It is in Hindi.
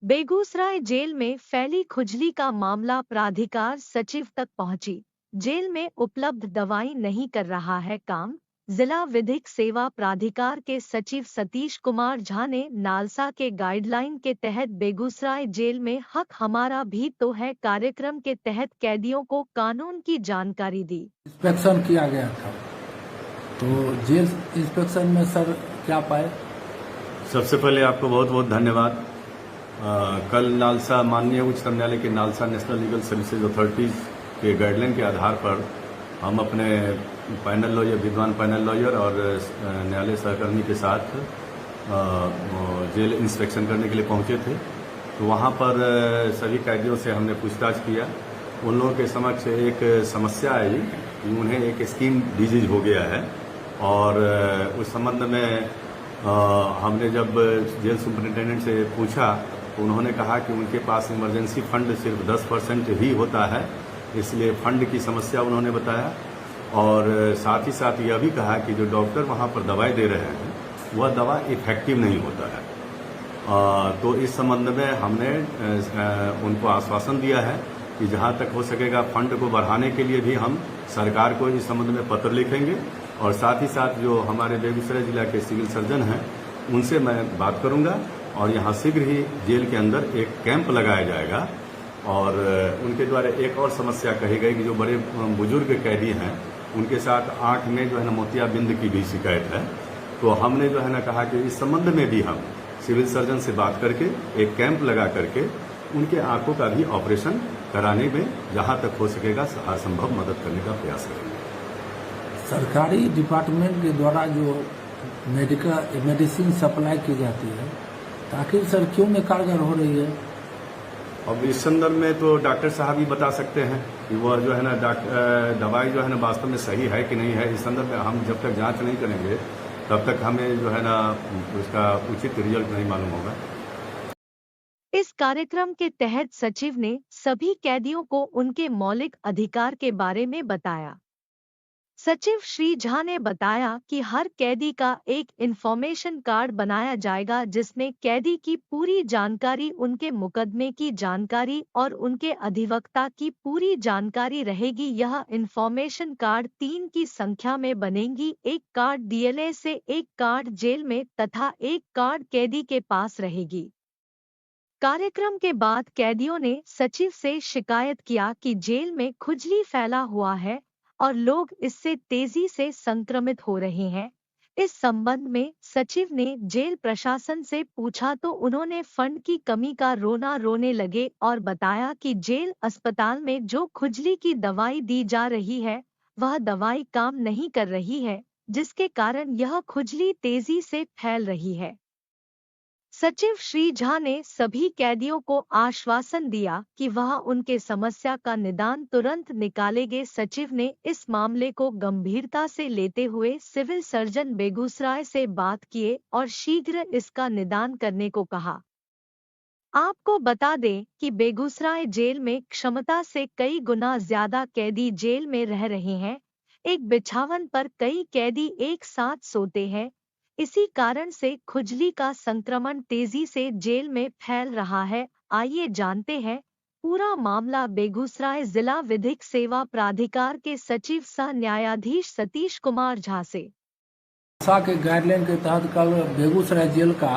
बेगूसराय जेल में फैली खुजली का मामला प्राधिकार सचिव तक पहुंची। जेल में उपलब्ध दवाई नहीं कर रहा है काम। जिला विधिक सेवा प्राधिकार के सचिव सतीश कुमार झा ने नालसा के गाइडलाइन के तहत बेगूसराय जेल में हक हमारा भी तो है कार्यक्रम के तहत कैदियों को कानून की जानकारी दी। इंस्पेक्शन किया गया था, तो जेल इंस्पेक्शन में सर क्या पाए? सबसे पहले आपको बहुत बहुत धन्यवाद। कल नालसा माननीय उच्चतम न्यायालय के NALSA national legal services authorities के गाइडलाइन के आधार पर हम अपने पैनल लॉयर, विद्वान पैनल लॉयर और न्यायालय सहकर्मी के साथ जेल इंस्पेक्शन करने के लिए पहुंचे थे। तो वहां पर सभी कैदियों से हमने पूछताछ किया। उन लोगों के समक्ष एक समस्या आई कि उन्हें एक स्किन डिजीज हो गया है और उस संबंध में हमने जब जेल सुपरिटेंडेंट से पूछा तो उन्होंने कहा कि उनके पास इमरजेंसी फंड सिर्फ 10% ही होता है, इसलिए फंड की समस्या उन्होंने बताया। और साथ ही साथ यह भी कहा कि जो डॉक्टर वहां पर दवाई दे रहे हैं वह दवा इफेक्टिव नहीं होता है। तो इस संबंध में हमने उनको आश्वासन दिया है कि जहां तक हो सकेगा फंड को बढ़ाने के लिए भी हम सरकार को इस संबंध में पत्र लिखेंगे और साथ ही साथ जो हमारे बेगूसराय जिला के सिविल सर्जन हैं उनसे मैं बात करूंगा और यहाँ शीघ्र ही जेल के अंदर एक कैंप लगाया जाएगा। और उनके द्वारा एक और समस्या कही गई कि जो बड़े बुजुर्ग कैदी हैं उनके साथ आंख में जो है ना मोतियाबिंद की भी शिकायत है। तो हमने जो है ना कहा कि इस संबंध में भी हम सिविल सर्जन से बात करके एक कैंप लगा करके उनके आंखों का भी ऑपरेशन कराने में जहां तक हो सकेगा असंभव मदद करने का प्रयास करेंगे। सरकारी डिपार्टमेंट के द्वारा जो मेडिसिन सप्लाई की जाती है, आखिर सर क्यों नहीं कारगर हो रही है? अब इस संदर्भ में तो डॉक्टर साहब ही बता सकते हैं कि वह जो है ना दवाई जो है ना वास्तव में सही है कि नहीं है। इस संदर्भ में हम जब तक जांच नहीं करेंगे तब तक हमें जो है ना उसका उचित रिजल्ट नहीं मालूम होगा। इस कार्यक्रम के तहत सचिव ने सभी कैदियों को उनके मौलिक अधिकार के बारे में बताया। सचिव श्री झा ने बताया कि हर कैदी का एक इन्फॉर्मेशन कार्ड बनाया जाएगा जिसमें कैदी की पूरी जानकारी, उनके मुकदमे की जानकारी और उनके अधिवक्ता की पूरी जानकारी रहेगी। यह इन्फॉर्मेशन कार्ड 3 की संख्या में बनेंगी। एक कार्ड डीएलए से, एक कार्ड जेल में तथा एक कार्ड कैदी के पास रहेगी। कार्यक्रम के बाद कैदियों ने सचिव से शिकायत किया कि जेल में खुजली फैला हुआ है और लोग इससे तेजी से संक्रमित हो रहे हैं। इस संबंध में सचिव ने जेल प्रशासन से पूछा तो उन्होंने फंड की कमी का रोना रोने लगे और बताया कि जेल अस्पताल में जो खुजली की दवाई दी जा रही है वह दवाई काम नहीं कर रही है, जिसके कारण यह खुजली तेजी से फैल रही है। सचिव श्री झा ने सभी कैदियों को आश्वासन दिया कि वह उनके समस्या का निदान तुरंत निकालेंगे। सचिव ने इस मामले को गंभीरता से लेते हुए सिविल सर्जन बेगूसराय से बात किए और शीघ्र इसका निदान करने को कहा। आपको बता दें कि बेगूसराय जेल में क्षमता से कई गुना ज्यादा कैदी जेल में रह रहे हैं। एक बिछावन पर कई कैदी एक साथ सोते हैं। इसी कारण से खुजली का संक्रमण तेजी से जेल में फैल रहा है। आइए जानते हैं पूरा मामला बेगूसराय जिला विधिक सेवा प्राधिकार के सचिव सह न्यायाधीश सतीश कुमार झा से। के गाइडलाइन के तहत कल बेगूसराय जेल का